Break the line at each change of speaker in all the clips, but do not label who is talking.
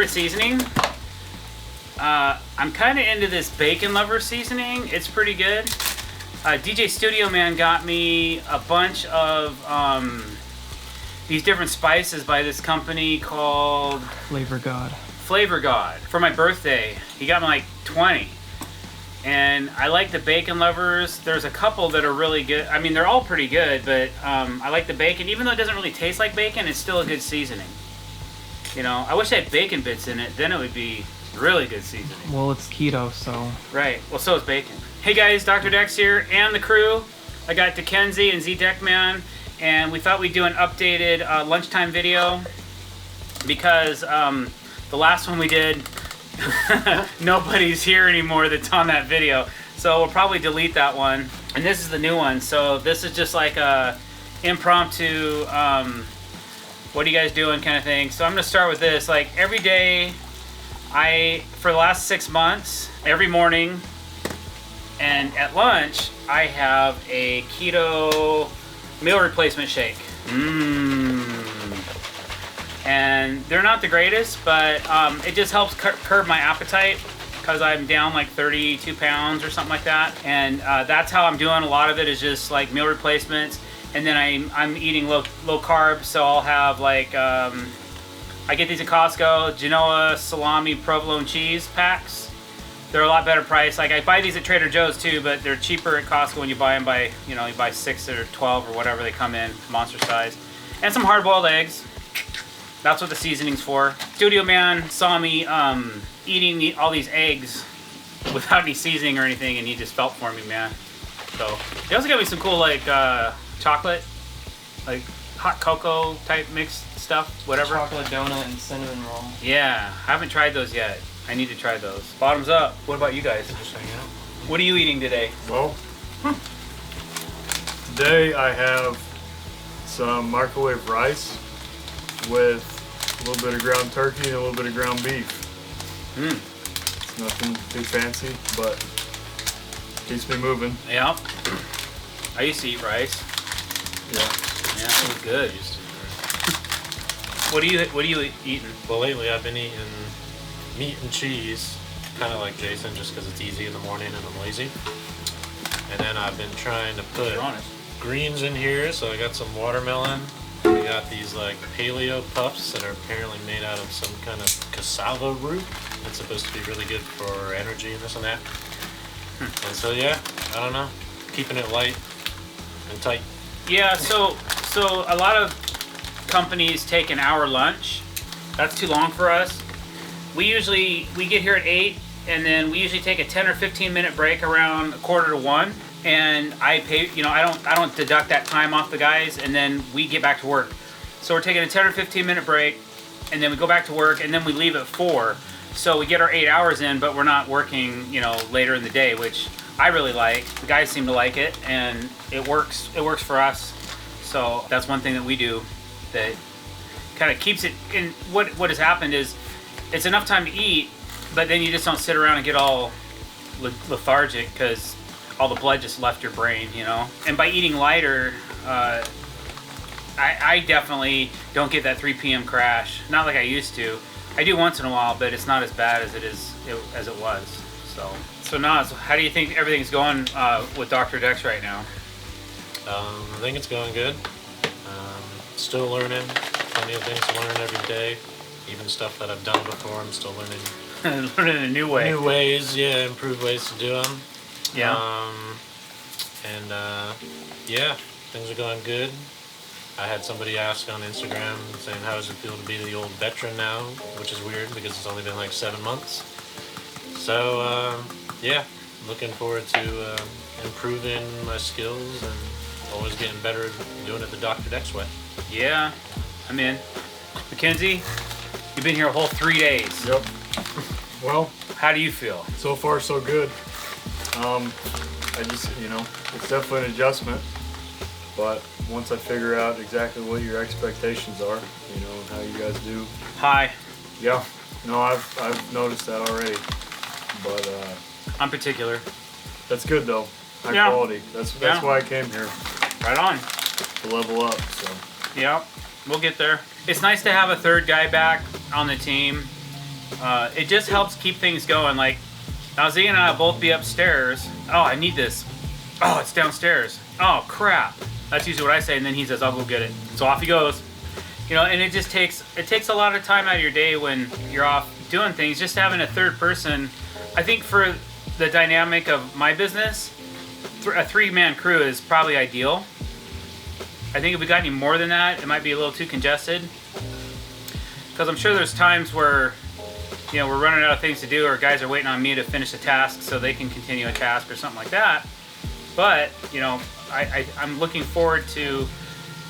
favorite seasoning. I'm kind of into this bacon lover seasoning. It's pretty good. DJ Studio Man got me a bunch of these different spices by this company called
Flavor God.
Flavor God for my birthday. He got me like 20. And I like the bacon lovers. There's a couple that are really good. I mean, they're all pretty good, but I like the bacon. Even though it doesn't really taste like bacon, it's still a good seasoning. You know, I wish I had bacon bits in it. Then it would be really good seasoning.
Well, it's keto, so...
Right. Well, so is bacon. Hey guys, Dr. Decks here and the crew. I got Dickenzie and Z-Deckman, and we thought we'd do an updated lunchtime video because the last one we did, nobody's here anymore that's on that video. So we'll probably delete that one. And this is the new one. So this is just like a impromptu, what are you guys doing kind of thing. So I'm gonna start with this. Like every day, for the last 6 months, every morning and at lunch, I have a keto meal replacement shake. And they're not the greatest, but it just helps curb my appetite because I'm down like 32 pounds or something like that. And that's how I'm doing. A lot of it is just like meal replacements. And then I'm eating low carb, so I'll have like, I get these at Costco, Genoa salami provolone cheese packs. They're a lot better price. Like I buy these at Trader Joe's too, but they're cheaper at Costco when you buy them by, you know, you buy 6 or 12 or whatever they come in, monster size. And some hard-boiled eggs. That's what the seasoning's for. Studio Man saw me eating all these eggs without any seasoning or anything, and he just felt for me, man. So he also got me some cool like chocolate, like hot cocoa type mixed stuff, whatever.
Chocolate donut and cinnamon roll.
Yeah, I haven't tried those yet. I need to try those. Bottoms up. What about you guys?
Just hang out.
What are you eating today?
Well, today I have some microwave rice with a little bit of ground turkey and a little bit of ground beef. It's nothing too fancy, but keeps me moving.
Yeah. I used to eat rice.
Yeah.
Yeah, it was good. What are you eating?
Well, lately I've been eating meat and cheese, kind of like Jason, just because it's easy in the morning and I'm lazy. And then I've been trying to put greens in here, so I got some watermelon. We got these like paleo puffs that are apparently made out of some kind of cassava root. It's supposed to be really good for energy and this and that. And so yeah, I don't know, keeping it light and tight.
Yeah, so a lot of companies take an hour lunch. That's too long for us. We get here at 8, and then we usually take a 10 or 15 minute break around 12:45. And I pay, you know, I don't deduct that time off the guys, and then we get back to work. So we're taking a 10 or 15 minute break, and then we go back to work, and then we leave at 4. So we get our 8 hours in, but we're not working, you know, later in the day, which I really like. The guys seem to like it, and it works. It works for us. So that's one thing that we do that kind of keeps it in. What has happened is it's enough time to eat, but then you just don't sit around and get all lethargic because all the blood just left your brain, you know. And by eating lighter, I definitely don't get that 3 p.m. crash. Not like I used to. I do once in a while, but it's not as bad as it was. So Naz, how do you think everything's going with Dr. Decks right now?
I think it's going good. Still learning. Plenty of things to learn every day. Even stuff that I've done before, I'm still learning.
Learning a new way.
New ways, yeah, improved ways to do them.
Yeah.
Yeah, things are going good. I had somebody ask on Instagram saying, how does it feel to be the old veteran now? Which is weird because it's only been like 7 months. So, yeah, looking forward to improving my skills and always getting better at doing it the Dr. Decks way.
Yeah, I'm in. Mackenzie, you've been here a whole 3 days.
Yep. Well,
how do you feel?
So far, so good. I just, you know, it's definitely an adjustment, but once I figure out exactly what your expectations are, you know, and how you guys do.
Hi.
Yeah. No, I've noticed that already, but
I'm particular.
That's good though. High quality. That's why I came here.
Right on.
To level up. So.
Yeah, we'll get there. It's nice to have a third guy back on the team. it just helps keep things going. Like now, Z and I will both be upstairs. Oh, I need this. Oh, it's downstairs. Oh, crap. That's usually what I say, and then he says, I'll go get it. So off he goes. You know, and it takes a lot of time out of your day when you're off doing things. Just having a third person, I think for the dynamic of my business, a 3-man crew is probably ideal. I think if we got any more than that, it might be a little too congested. Because I'm sure there's times where, you know, we're running out of things to do, or guys are waiting on me to finish a task so they can continue a task or something like that. But, you know, I'm looking forward to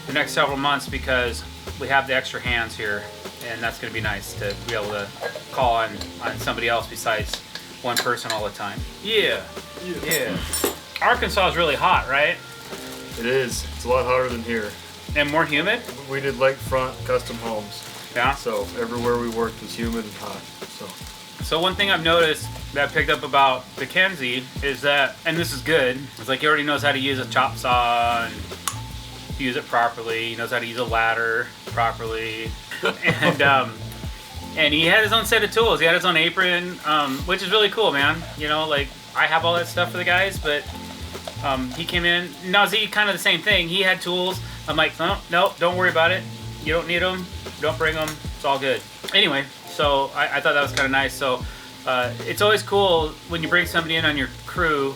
the next several months because we have the extra hands here, and that's going to be nice to be able to call on somebody else besides one person all the time. Yeah. Arkansas is really hot, right?
It is. It's a lot hotter than here.
And more humid?
We did lakefront custom homes.
Yeah.
So everywhere we worked was humid and hot.
So one thing I've noticed that I picked up about Mackenzie is that, and this is good, it's like he already knows how to use a chop saw and use it properly. He knows how to use a ladder properly. And he had his own set of tools. He had his own apron, which is really cool, man. You know, like I have all that stuff for the guys, but he came in. Now Z, kind of the same thing. He had tools. I'm like, no, don't worry about it. You don't need them. Don't bring them. It's all good. Anyway, so I thought that was kind of nice. So it's always cool when you bring somebody in on your crew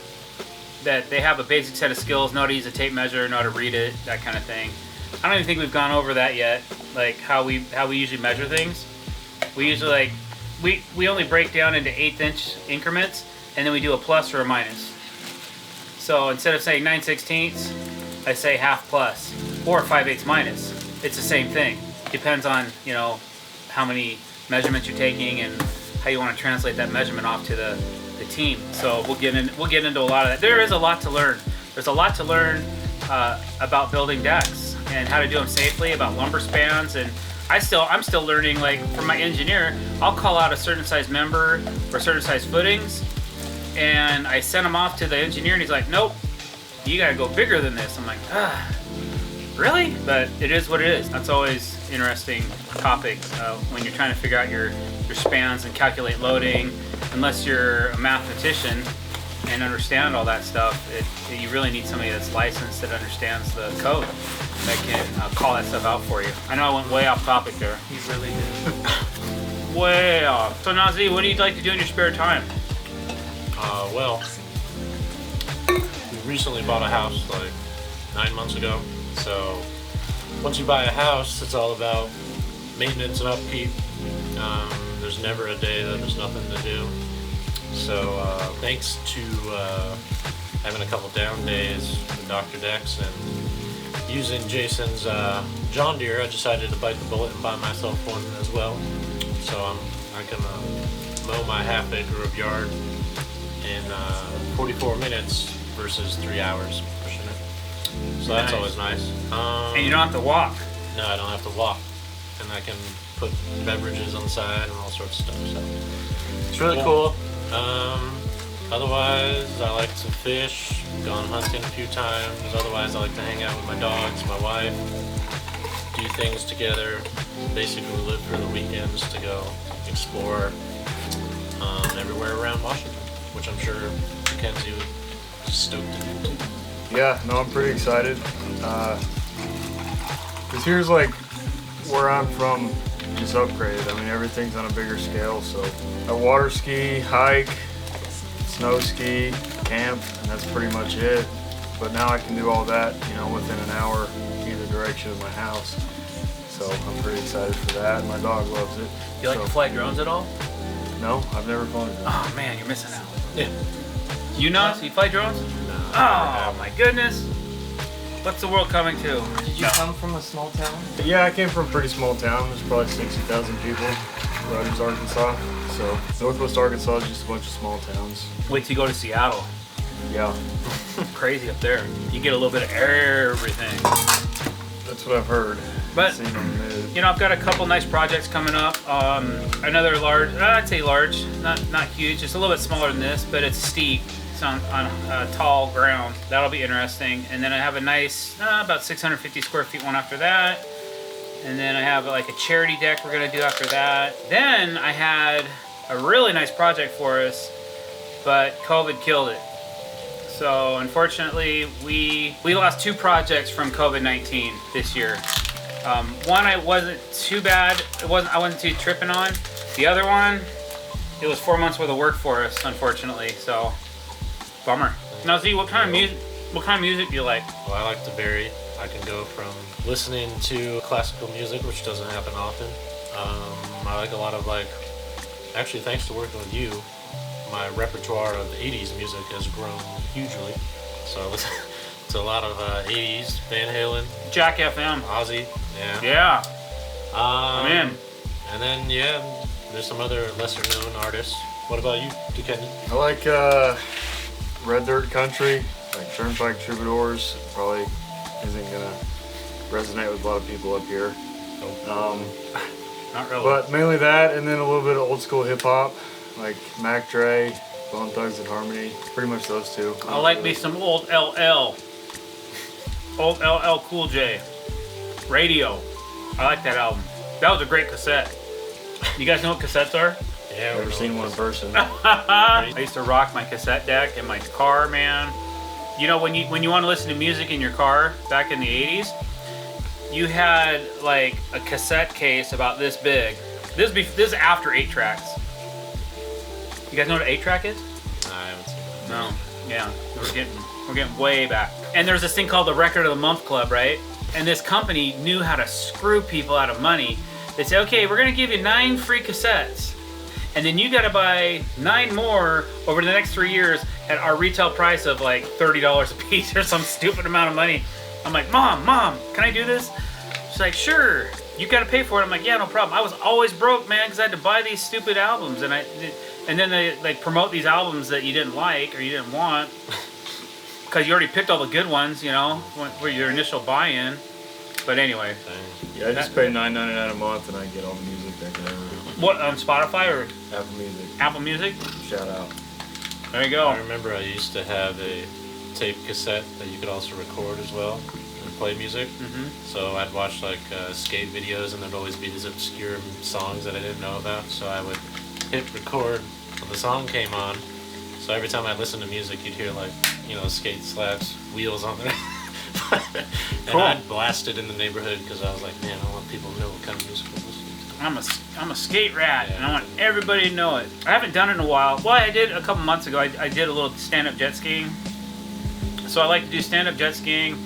that they have a basic set of skills, know how to use a tape measure, know how to read it, that kind of thing. I don't even think we've gone over that yet, like how we usually measure things. We usually we only break down into 1/8" increments, and then we do a plus or a minus. So instead of saying 9/16, I say half plus or 5/8 minus. It's the same thing. Depends on, you know, how many measurements you're taking and how you want to translate that measurement off to the team. So we'll get into a lot of that. There is a lot to learn. There's a lot to learn about building decks and how to do them safely, about lumber spans, and I'm still learning. Like from my engineer, I'll call out a certain size member or certain size footings, and I send them off to the engineer, and he's like, "Nope, you gotta go bigger than this." I'm like, really? But it is what it is. That's always interesting topic when you're trying to figure out your spans and calculate loading. Unless you're a mathematician and understand all that stuff, you really need somebody that's licensed that understands the code that can call that stuff out for you. I know I went way off topic there.
He really did.
Way off. So Nazi, what do you like to do in your spare time?
Well, we recently bought a house like 9 months ago. So once you buy a house, it's all about maintenance and upkeep. There's never a day that there's nothing to do. So thanks to having a couple down days with drdecks and using Jason's John Deere, I decided to bite the bullet and buy myself one as well. So I can mow my half acre of yard in 44 minutes versus 3 hours pushing it. So that's always nice.
And you don't have to walk.
No, I don't have to walk. And I can put beverages on the side and all sorts of stuff. So it's really cool. Otherwise, I like to fish, gone hunting a few times. Otherwise, I like to hang out with my dogs, my wife, do things together. Basically, we live for the weekends to go explore everywhere around Washington, which I'm sure Mackenzie would be stoked to do too.
Yeah, no, I'm pretty excited. Because here's like where I'm from, just upgraded. I mean, everything's on a bigger scale. So I water ski, hike, snow ski, camp, and that's pretty much it. But now I can do all that, you know, within an hour either direction of my house. So I'm pretty excited for that. My dog loves it.
You like to fly drones at all?
No, I've never flown it.
Oh man, you're missing out.
Yeah.
You know? So you fly drones? Oh my goodness. What's the world coming to?
Did you come from a small town?
Yeah, I came from a pretty small town. There's probably 60,000 people. Rogers, Arkansas. So Northwest Arkansas is just a bunch of small towns.
Wait till you go to Seattle.
Yeah,
Crazy up there. You get a little bit of everything.
that's what I've heard.
But
Seen on the news.
you know, I've got a couple nice projects coming up. Another large, I'd say large, not huge, just a little bit smaller than this, but it's steep. It's on tall ground. That'll be interesting. And then I have a nice, about 650 square feet one after that. And then I have like a charity deck we're gonna do after that. Then I had a really nice project for us, but COVID killed it. So unfortunately, we lost 2 projects from COVID-19 this year. One I wasn't too bad. I wasn't too tripping on. The other one, it was 4 months worth of work for us, unfortunately. So bummer. Now, Z, what kind of music? What kind of music do you like?
Well, I like to vary. I can go from listening to classical music, which doesn't happen often. I like a lot of actually, thanks to working with you, my repertoire of 80s music has grown hugely. So I listen to a lot of 80s, Van Halen,
Jack FM.
Ozzy, yeah.
Yeah.
I'm
in.
And then, yeah, there's some other lesser known artists. What about you, Duquesne?
I like Red Dirt Country, like Turnpike Troubadours. Probably isn't gonna resonate with a lot of people up here.
Not really.
But mainly that, and then a little bit of old school hip hop, like Mac Dre, Bone Thugs and Harmony. Pretty much those two.
I like me some old LL. Old LL Cool J. Radio. I like that album. That was a great cassette. You guys know what cassettes are?
Yeah,
Never seen one in person.
I used to rock my cassette deck in my car, man. You know, when you want to listen to music in your car back in the 80s, you had like a cassette case about this big. This is after 8 tracks. You guys know what an 8-track is?
I haven't seen that.
No. Yeah, we're getting way back. And there's this thing called the Record of the Month Club, right? And this company knew how to screw people out of money. They say, okay, we're gonna give you 9 free cassettes, and then you gotta buy 9 more over the next 3 years at our retail price of like $30 a piece or some stupid amount of money. I'm like, Mom, can I do this? She's like, sure. You gotta pay for it. I'm like, yeah, no problem. I was always broke, man, because I had to buy these stupid albums, and then they like promote these albums that you didn't like or you didn't want because you already picked all the good ones, you know, for your initial buy-in. But anyway.
Yeah, I just pay $9.99 a month and I get all the music that I can ever.
What, on Spotify or
Apple Music.
Apple Music?
Shout out.
There you go.
I remember I used to have a tape cassette that you could also record as well and play music.
Mm-hmm.
So I'd watch like skate videos, and there'd always be these obscure songs that I didn't know about. So I would hit record when the song came on. So every time I listened to music, you'd hear like, you know, skate slaps, wheels on there. And
Cool.
I'd blast it in the neighborhood because I was like, man, I want people to know what kind of music we're listening to.
I'm a skate rat, and I want everybody to know it. I haven't done it in a while. Well, I did a couple months ago. I did a little stand-up jet skiing. So I like to do stand-up jet skiing.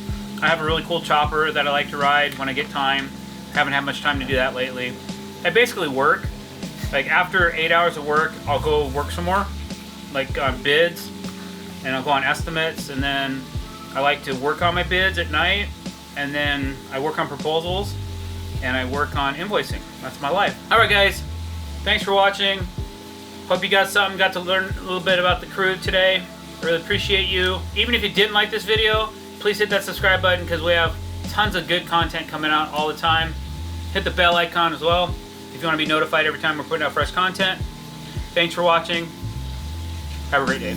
I have a really cool chopper that I like to ride when I get time. Haven't had much time to do that lately. I basically work. Like after 8 hours of work, I'll go work some more, like on bids, and I'll go on estimates, and then I like to work on my bids at night, and then I work on proposals, and I work on invoicing. That's my life. All right, guys. Thanks for watching. Hope you got something, got to learn a little bit about the crew today. I really appreciate you. Even if you didn't like this video, please hit that subscribe button because we have tons of good content coming out all the time. Hit the bell icon as well if you want to be notified every time we're putting out fresh content. Thanks for watching. Have a great day.